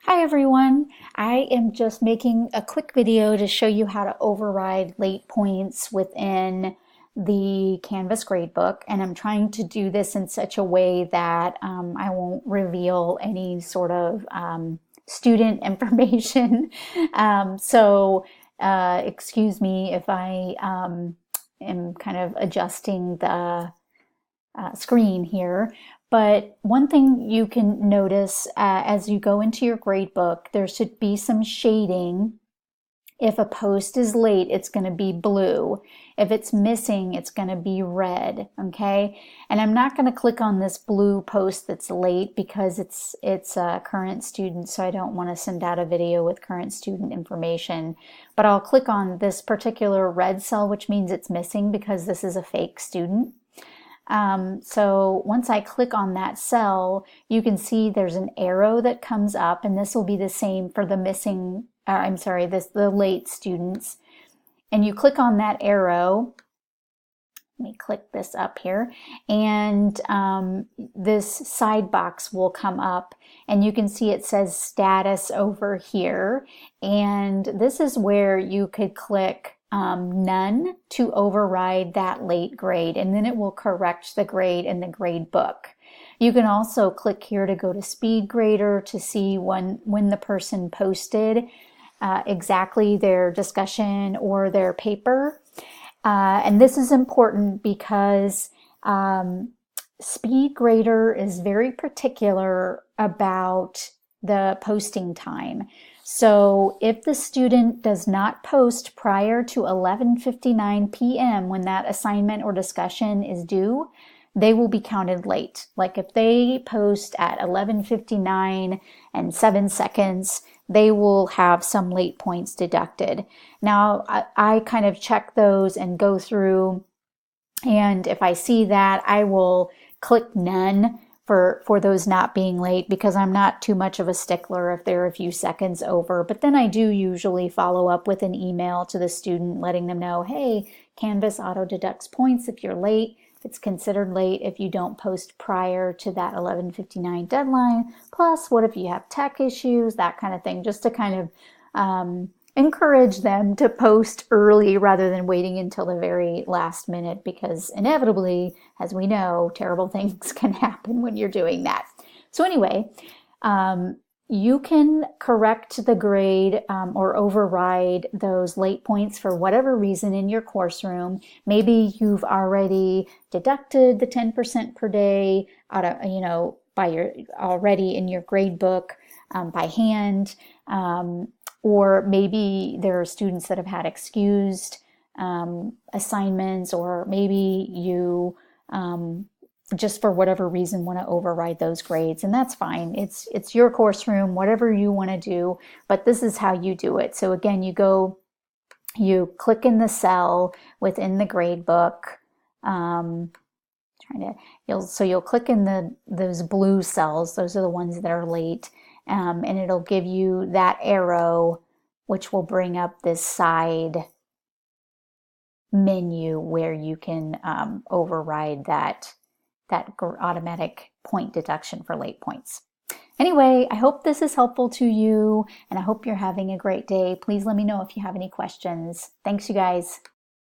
Hi everyone. I am just making a quick video to show you how to override late points within the Canvas gradebook, and I'm trying to do this in such a way that I won't reveal any sort of student information. Excuse me if I am kind of adjusting the screen here. But one thing you can notice as you go into your gradebook, there should be some shading. If a post is late, it's going to be blue. If it's missing, it's going to be red, okay? And I'm not going to click on this blue post that's late because it's a current student, so I don't want to send out a video with current student information. But I'll click on this particular red cell, which means it's missing because this is a fake student. So once I click on that cell, you can see there's an arrow that comes up, and this will be the same for the the late students. And you click on that arrow. Let me click this up here, and this side box will come up, and you can see it says status over here. And this is where you could click none to override that late grade, and then it will correct the grade in the grade book. You can also click here to go to SpeedGrader to see when the person posted exactly their discussion or their paper. And this is important because SpeedGrader is very particular about the posting time. So if the student does not post prior to 11:59 p.m. when that assignment or discussion is due, they will be counted late. Like if they post at 11:59 and 7 seconds, they will have some late points deducted. Now, I kind of check those and go through, and if I see that, I will click none for those not being late, because I'm not too much of a stickler if they're a few seconds over. But then I do usually follow up with an email to the student letting them know, hey, Canvas auto deducts points if you're late. It's considered late if you don't post prior to that 11:59 deadline. Plus, what if you have tech issues, that kind of thing, just to kind of encourage them to post early rather than waiting until the very last minute, because inevitably, as we know, terrible things can happen when you're doing that. So anyway, you can correct the grade or override those late points for whatever reason in your course room. Maybe you've already deducted the 10% per day out of, already in your grade book by hand. Or maybe there are students that have had excused assignments, or maybe you just for whatever reason want to override those grades, and that's fine. It's your course room, whatever you want to do, but this is how you do it. So again, you click in the cell within the grade book. You'll click in those blue cells. Those are the ones that are late. And it'll give you that arrow, which will bring up this side menu where you can override that automatic point deduction for late points. Anyway, I hope this is helpful to you, and I hope you're having a great day. Please let me know if you have any questions. Thanks, you guys.